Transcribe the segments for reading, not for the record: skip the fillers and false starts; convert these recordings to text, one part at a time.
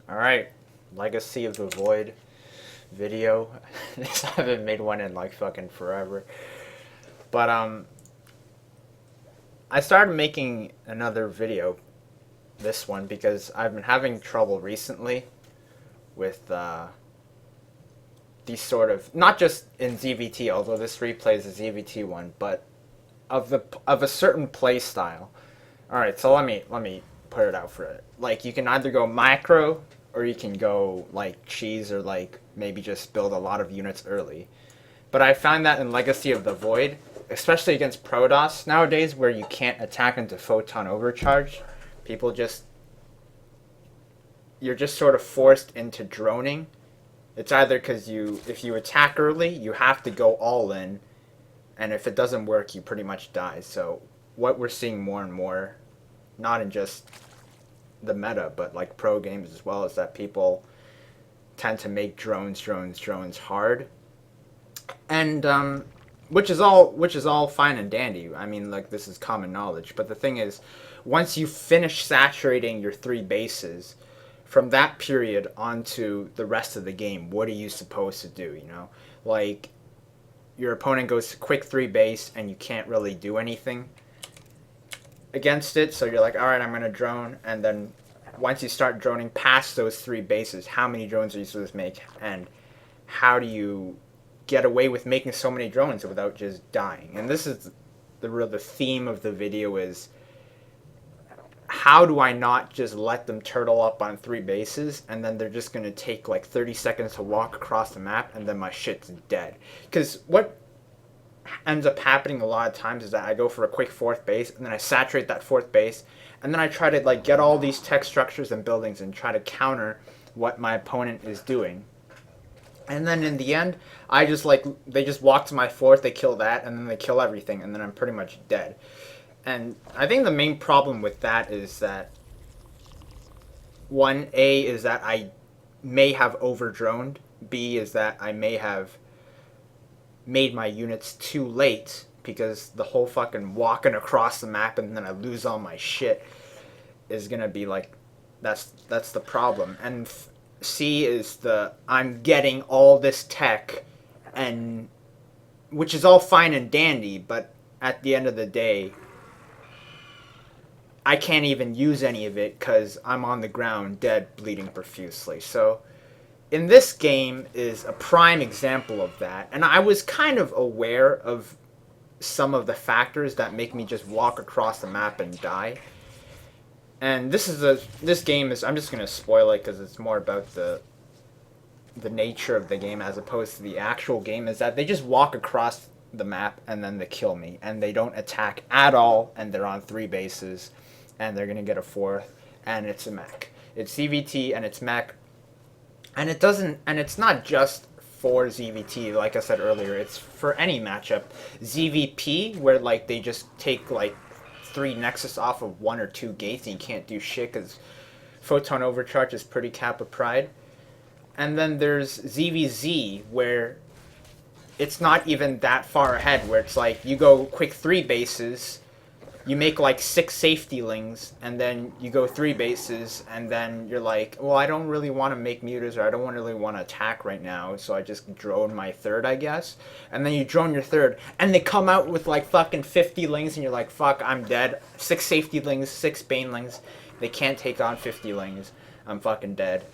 Alright, Legacy of the Void video. I haven't made one in like fucking forever. But I started making another video, this one, because I've been having trouble recently with these sort of, not just in ZvT, although this replays the ZvT one, but of a certain play style. Alright, so let me put it out for it. Like, you can either go macro or you can go like cheese, or like maybe just build a lot of units early. But I found that in Legacy of the Void, especially against Protoss nowadays, where you can't attack into photon overcharge, people just you're just sort of forced into droning. It's either because if you attack early, you have to go all in, and if it doesn't work, you pretty much die. So what we're seeing more and more, not in just the meta, but like pro games as well, is that people tend to make drones hard, and which is all fine and dandy. I mean, like, this is common knowledge. But the thing is, once you finish saturating your three bases, from that period onto the rest of the game, what are you supposed to do? Like, your opponent goes quick three base, and you can't really do anything against it. So you're like, all right, I'm gonna drone, and then once you start droning past those three bases, how many drones are you supposed to make, and how do you get away with making so many drones without just dying? And this is the theme of the video, is how do I not just let them turtle up on three bases, and then they're just going to take like 30 seconds to walk across the map, and then my shit's dead. Because what ends up happening a lot of times is that I go for a quick fourth base, and then I saturate that fourth base, and then I try to like get all these tech structures and buildings and try to counter what my opponent is doing. And then in the end, I just like, they just walk to my fourth, they kill that, and then they kill everything, and then I'm pretty much dead. And I think the main problem with that is that, one, A, is that I may have overdroned. B, is that I may have made my units too late, because the whole fucking walking across the map and then I lose all my shit is gonna be like, that's the problem. And C is the, I'm getting all this tech, and which is all fine and dandy, but at the end of the day, I can't even use any of it because I'm on the ground dead, bleeding profusely. So in this game is a prime example of that, and I was kind of aware of some of the factors that make me just walk across the map and die. And this game is, I'm just gonna spoil it because it's more about the nature of the game as opposed to the actual game, is that they just walk across the map and then they kill me, and they don't attack at all, and they're on three bases, and they're gonna get a fourth, and it's a mech. It's CVT and it's mech, and it's not just for ZvT, like I said earlier, it's for any matchup. ZvP, where like they just take like three Nexus off of one or two gates and you can't do shit because photon overcharge is pretty cap of pride. And then there's ZvZ, where it's not even that far ahead, where it's like you go quick three bases, you make like six safety lings, and then you go three bases, and then you're like, well, I don't really want to make mutas, or I don't really want to attack right now, so I just drone my third, I guess. And then you drone your third, and they come out with like fucking 50 lings, and you're like, fuck, I'm dead. Six safety lings, six banelings. They can't take on 50 lings. I'm fucking dead.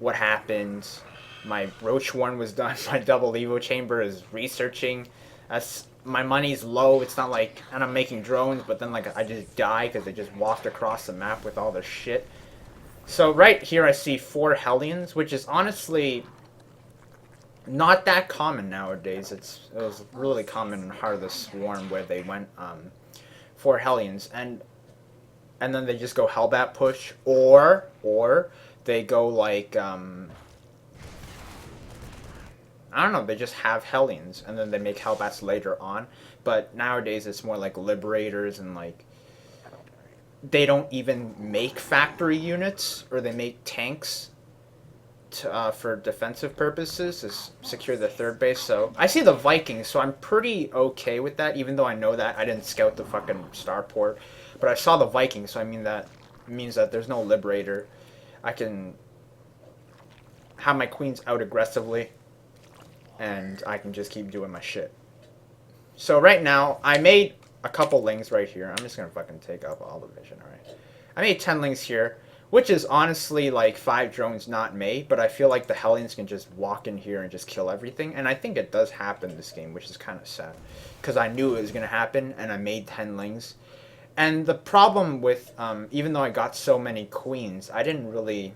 What happens? My Roach one was done. My double Evo chamber is researching. My money's low. It's not like, and I'm making drones, but then like I just die because they just walked across the map with all their shit. So right here I see 4 Hellions, which is honestly not that common nowadays. It was really common in Heart of the Swarm, where they went 4 Hellions, and then they just go Hellbat push, or they go like I don't know, they just have Hellions, and then they make Hellbats later on. But nowadays it's more like Liberators, and like they don't even make factory units, or they make tanks for defensive purposes to secure the third base. So I see the Vikings, so I'm pretty okay with that, even though I know that I didn't scout the fucking starport. But I saw the Vikings, so I mean that means that there's no Liberator. I can have my queens out aggressively, and I can just keep doing my shit. So right now, I made a couple lings right here. I'm just gonna fucking take up all the vision, alright? I made 10 lings here, which is honestly like 5 drones not made, but I feel like the Hellions can just walk in here and just kill everything, and I think it does happen this game, which is kind of sad, because I knew it was gonna happen, and I made 10 lings. And the problem with, even though I got so many queens, I didn't really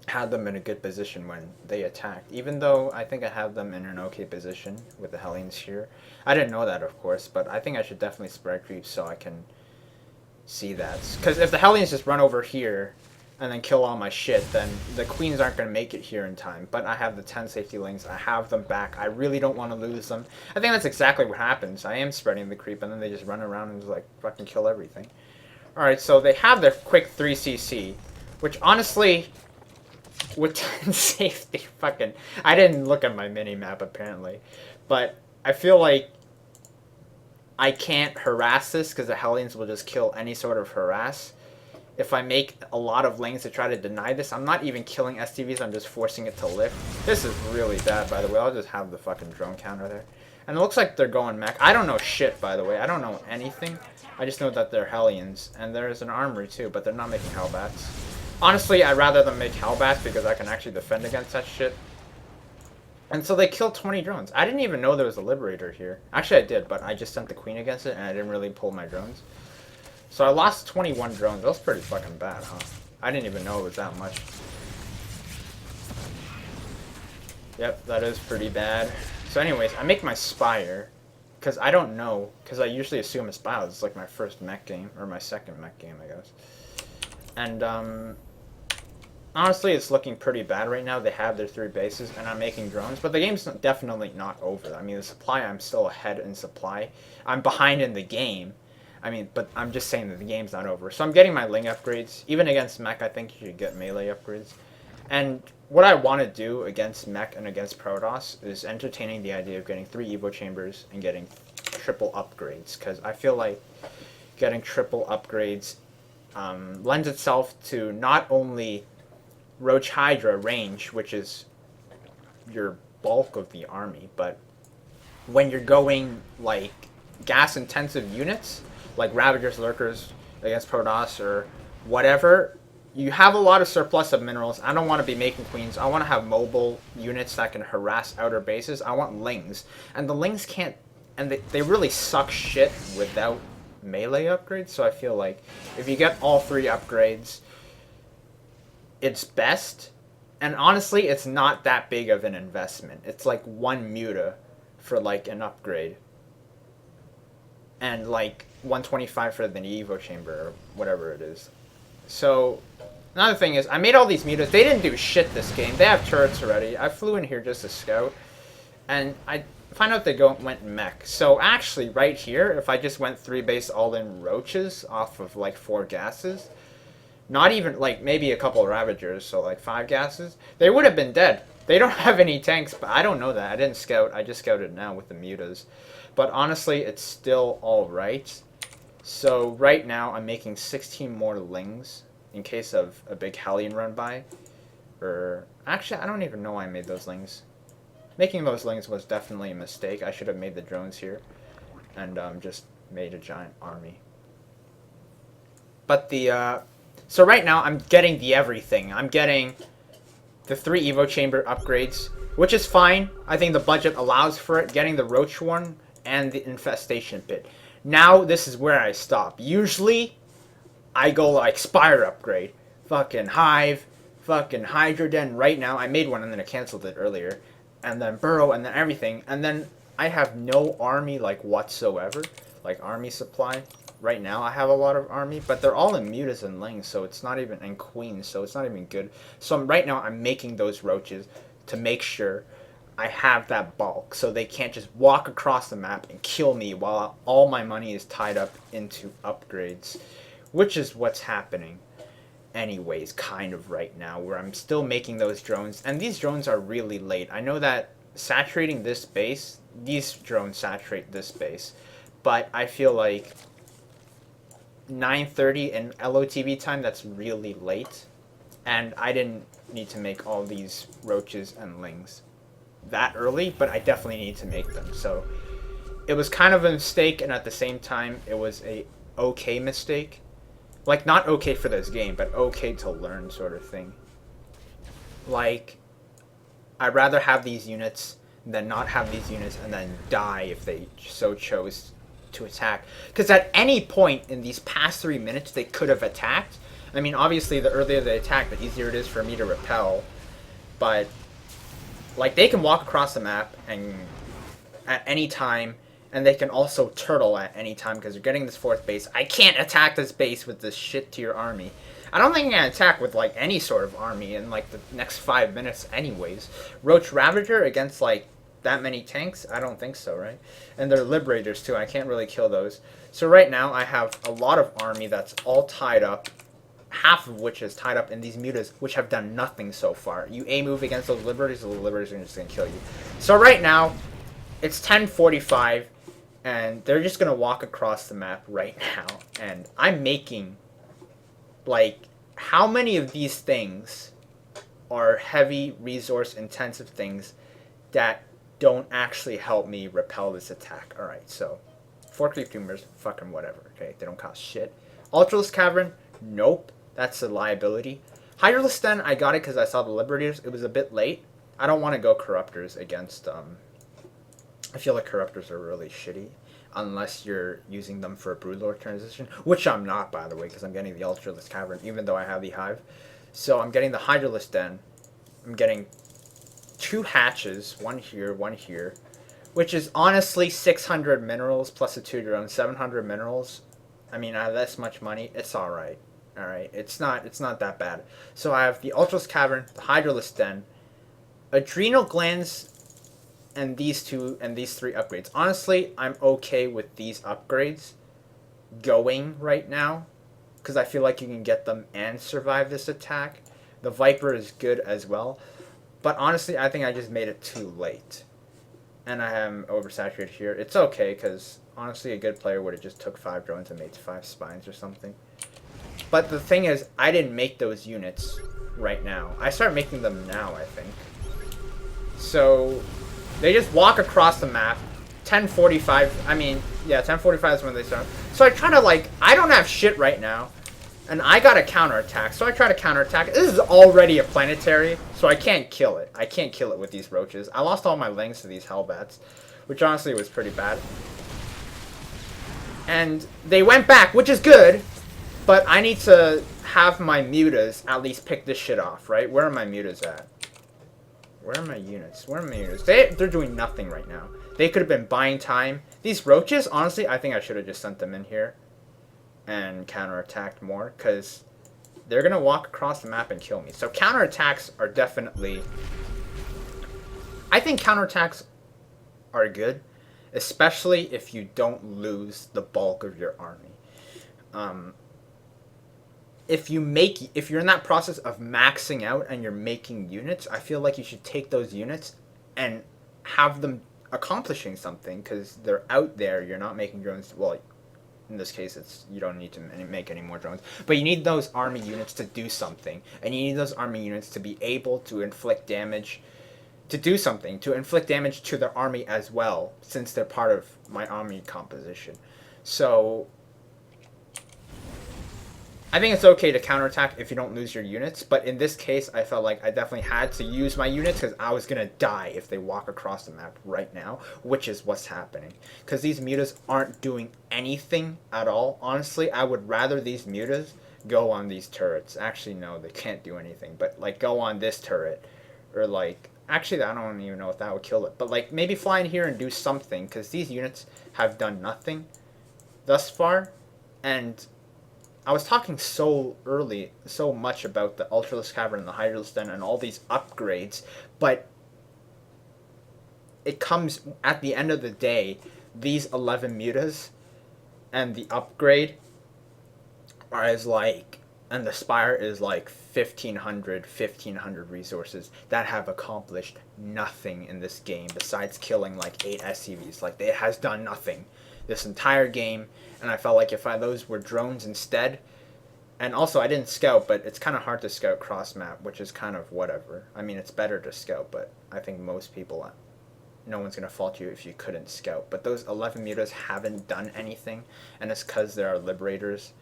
had them in a good position when they attacked, even though I think I have them in an okay position with the Hellions here. I didn't know that, of course, but I think I should definitely spread creep so I can see that. Because if the Hellions just run over here and then kill all my shit, then the queens aren't going to make it here in time. But I have the 10 safety lings. I have them back. I really don't want to lose them. I think that's exactly what happens. I am spreading the creep, and then they just run around and just, like, fucking kill everything. Alright, so they have their quick 3cc, which honestly, with 10 safety, fucking, I didn't look at my mini-map apparently, but I feel like I can't harass this because the Hellions will just kill any sort of harass. If I make a lot of lanes to try to deny this, I'm not even killing STVs, I'm just forcing it to lift. This is really bad, by the way. I'll just have the fucking drone counter there. And it looks like they're going mech. I don't know shit, by the way. I don't know anything. I just know that they're Hellions. And there's an armory too, but they're not making Hellbats. Honestly, I'd rather them make Hellbats because I can actually defend against that shit. And so they killed 20 drones. I didn't even know there was a Liberator here. Actually, I did, but I just sent the Queen against it, and I didn't really pull my drones. So I lost 21 drones. That was pretty fucking bad, huh? I didn't even know it was that much. Yep, that is pretty bad. So anyways, I make my Spire, because I don't know, because I usually assume a Spire. It's like my first mech game, or my second mech game, I guess. And, honestly, it's looking pretty bad right now. They have their 3 bases, and I'm making drones. But the game's definitely not over. I mean, the supply, I'm still ahead in supply. I'm behind in the game. I mean, but I'm just saying that the game's not over. So I'm getting my Ling upgrades. Even against Mech, I think you should get melee upgrades. And what I want to do against Mech and against Protoss is entertaining the idea of getting 3 Evo Chambers and getting triple upgrades. Because I feel like getting triple upgrades lends itself to not only Roach Hydra range, which is your bulk of the army, but when you're going like gas intensive units like Ravagers, Lurkers against Protoss or whatever, you have a lot of surplus of minerals. I don't want to be making queens. I want to have mobile units that can harass outer bases. I want lings, and the lings can't, and they really suck shit without melee upgrades. So I feel like if you get all 3 upgrades, it's best. And honestly, it's not that big of an investment. It's like 1 muta for like an upgrade, and like 125 for the Evo chamber or whatever it is. So another thing is, I made all these mutas. They didn't do shit this game. They have turrets already. I flew in here just to scout, and I find out they went mech. So actually, right here, if I just went 3 base all-in roaches off of like 4 gases, not even, like, maybe a couple of Ravagers, so like 5 gases, they would have been dead. They don't have any tanks, but I don't know that. I didn't scout. I just scouted now with the mutas. But honestly, it's still alright. So right now, I'm making 16 more lings in case of a big Hellion run by. Or, actually, I don't even know why I made those lings. Making those lings was definitely a mistake. I should have made the drones here and just made a giant army. But the, so right now, I'm getting the everything. I'm getting the 3 Evo Chamber upgrades, which is fine. I think the budget allows for it. Getting the Roach one and the Infestation Pit. Now, this is where I stop. Usually, I go like Spire upgrade. Fucking Hive. Fucking Hydra Den. Right now, I made one and then I canceled it earlier. And then Burrow and then everything. And then I have no army like whatsoever. Like army supply. Right now I have a lot of army, but they're all in mutas and lings, so it's not even, and queens, so it's not even good. So right now I'm making those roaches to make sure I have that bulk, so they can't just walk across the map and kill me while all my money is tied up into upgrades, which is what's happening anyways, kind of right now, where I'm still making those drones, and these drones are really late. I know that saturating this base, these drones saturate this base, but I feel like 9:30 in LotV time, that's really late. and I didn't need to make all these roaches and lings that early, but I definitely need to make them. So it was kind of a mistake, and at the same time, it was a okay mistake. Like, not okay for this game, but okay to learn sort of thing. Like, I'd rather have these units than not have these units and then die if they so chose to attack. Because at any point in these past 3 minutes, they could have attacked. I mean, obviously, the earlier they attack, the easier it is for me to repel. But, like, they can walk across the map and at any time, and they can also turtle at any time because you're getting this 4th base. I can't attack this base with this shit tier army. I don't think I can attack with, like, any sort of army in, like, the next 5 minutes anyways. Roach Ravager against, like, that many tanks? I don't think so, right? And they're Liberators, too. I can't really kill those. So right now, I have a lot of army that's all tied up, half of which is tied up in these mutas, which have done nothing so far. You A-move against those Liberators, the Liberators are just going to kill you. So right now, it's 10:45, and they're just going to walk across the map right now. And I'm making... like, how many of these things are heavy resource intensive things that don't actually help me repel this attack? Alright, so 4 creep tumors, fucking whatever, okay? They don't cost shit. Ultralisk Cavern, nope, that's a liability. Hydralisk Den, I got it because I saw the Liberators. It was a bit late. I don't want to go Corruptors against, I feel like Corruptors are really shitty. Unless you're using them for a Broodlord transition, which I'm not, by the way, because I'm getting the Ultralisk Cavern, even though I have the Hive. So I'm getting the Hydralisk Den. I'm getting 2 hatches, one here, which is honestly 600 minerals plus a 2 drone, 700 minerals. I mean, I have this much money. It's all right. All right, it's not that bad. So I have the Ultralisk Cavern, the Hydralisk Den, Adrenal Glands, and these 2 and these 3 upgrades. Honestly, I'm okay with these upgrades going right now because I feel like you can get them and survive this attack. The Viper is good as well, but honestly, I think I just made it too late, and I am oversaturated here. It's okay because honestly, a good player would have just took 5 drones and made 5 spines or something. But the thing is, I didn't make those units right now. I start making them now, I think. So they just walk across the map. 10:45. I mean, yeah, 10:45 is when they start. So I try to, like, I don't have shit right now, and I got a counterattack. So I try to counterattack. This is already a planetary, so I can't kill it. I can't kill it with these roaches. I lost all my lings to these hellbats, which honestly was pretty bad. And they went back, which is good, but I need to have my mutas at least pick this shit off, right? Where are my mutas at? Where are my units? Where are my units? They're doing nothing right now. They could have been buying time. These roaches, honestly, I think I should have just sent them in here and counterattacked more, because they're going to walk across the map and kill me. So counterattacks are definitely... I think counterattacks are good, especially if you don't lose the bulk of your army. If you're in that process of maxing out and you're making units, I feel like you should take those units and have them accomplishing something, because they're out there. You're not making drones. Well, in this case, you don't need to make any more drones, but you need those army units to do something, and you need those army units to be able to inflict damage, to do something, to inflict damage to their army as well, since they're part of my army composition. So I think it's okay to counterattack if you don't lose your units, but in this case, I felt like I definitely had to use my units because I was going to die if they walk across the map right now, which is what's happening. Because these mutas aren't doing anything at all. Honestly, I would rather these mutas go on these turrets. Actually, no, they can't do anything, but like go on this turret, or like, actually, I don't even know if that would kill it, but like maybe fly in here and do something, because these units have done nothing thus far. And I was talking so much about the Ultralisk Cavern and the Hydralisk Den and all these upgrades, but it comes at the end of the day, these 11 mutas and the upgrade are as like, and the Spire is like 1,500 resources that have accomplished nothing in this game besides killing like 8 SCVs. Like, it has done nothing this entire game, and I felt like if those were drones instead, And also, I didn't scout, but it's kind of hard to scout cross map, which is kind of whatever. I mean, it's better to scout, but I think most people, no one's going to fault you if you couldn't scout. But those 11 mutas haven't done anything, and it's because there are liberators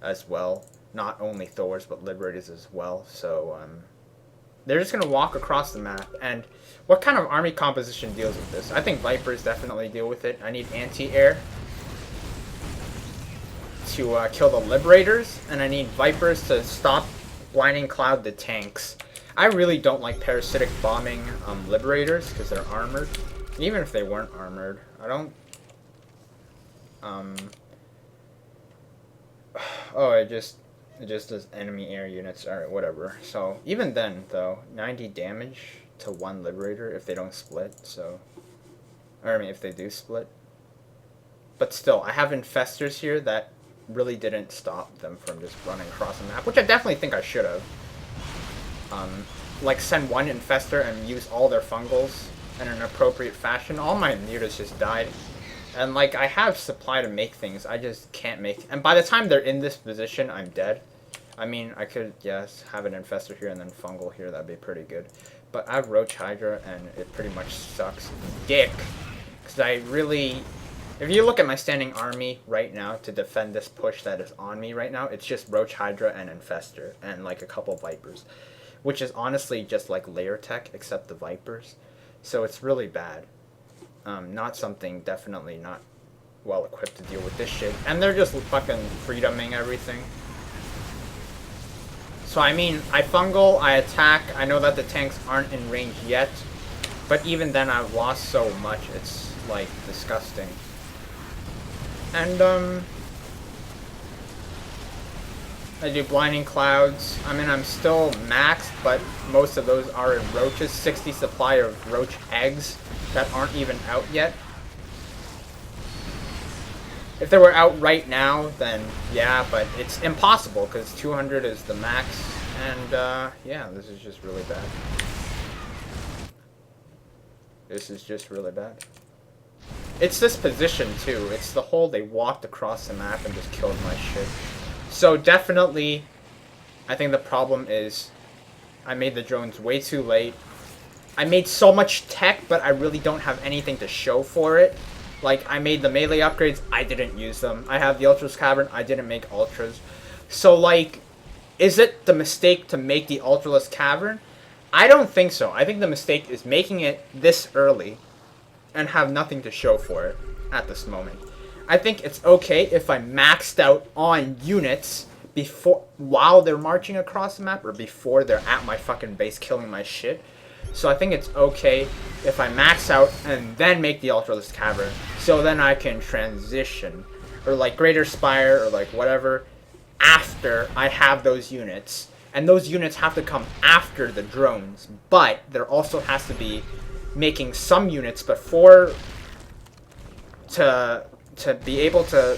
as well. Not only Thors, but liberators as well. So, they're just going to walk across the map. And what kind of army composition deals with this? I think Vipers definitely deal with it. I need anti-air to kill the liberators, and I need Vipers to stop blinding cloud the tanks. I really don't like parasitic bombing liberators because they're armored. Even if they weren't armored, I don't. Oh, it just does enemy air units. Alright, whatever. So even then, though, 90 damage to one liberator if they don't split. So, or I mean, if they do split. But still, I have infestors here that really didn't stop them from just running across the map, which I definitely think I should have. Like send one infestor and use all their fungals in an appropriate fashion. All my mutas just died. And like I have supply to make things, I just can't make. And by the time they're in this position, I'm dead. I mean, I could, yes, have an infestor here and then fungal here, that'd be pretty good. But I have Roach Hydra and it pretty much sucks dick. Because I really, if you look at my standing army right now to defend this push that is on me right now, it's just Roach Hydra and Infestor and like a couple Vipers. Which is honestly just like layer tech, except the Vipers. So it's really bad. Not something, definitely not well equipped to deal with this shit. And they're just fucking freedoming everything. So I mean, I fungal, I attack, I know that the tanks aren't in range yet. But even then I've lost so much, it's like disgusting. And I do blinding clouds. I mean, I'm still maxed, but most of those are in roaches. 60 supply of roach eggs that aren't even out yet. If they were out right now, then yeah, but it's impossible because 200 is the max. And yeah, this is just really bad. This is just really bad. It's this position too. It's the whole they walked across the map and just killed my shit. So definitely, I think the problem is I made the drones way too late. I made so much tech, but I really don't have anything to show for it. Like, I made the melee upgrades, I didn't use them. I have the Ultras Cavern, I didn't make Ultras. So, like, is it the mistake to make the Ultraless Cavern? I don't think so. I think the mistake is making it this early and have nothing to show for it at this moment. I think it's okay if I maxed out on units while they're marching across the map or before they're at my fucking base killing my shit. So I think it's okay if I max out and then make the Ultraless Cavern, so then I can transition, or like Greater Spire, or like whatever, after I have those units. And those units have to come after the drones, but there also has to be making some units before to be able to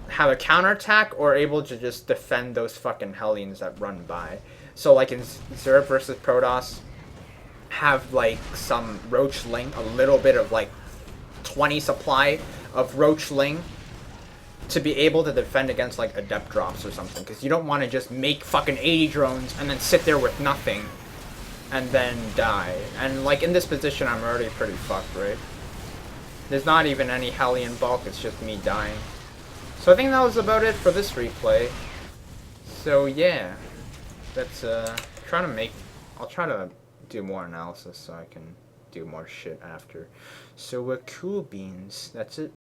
have a counterattack or able to just defend those fucking Hellions that run by. So like in Zerg versus Protoss, have like some Roach Ling, a little bit of like 20 supply of Roach Ling to be able to defend against like Adept drops or something, because you don't want to just make fucking 80 drones and then sit there with nothing and then die. And like in this position I'm already pretty fucked, right? There's not even any Hellion bulk, it's just me dying. So I think that was about it for this replay. So yeah, that's I'll try to do more analysis so I can do more shit after. So cool beans, that's it.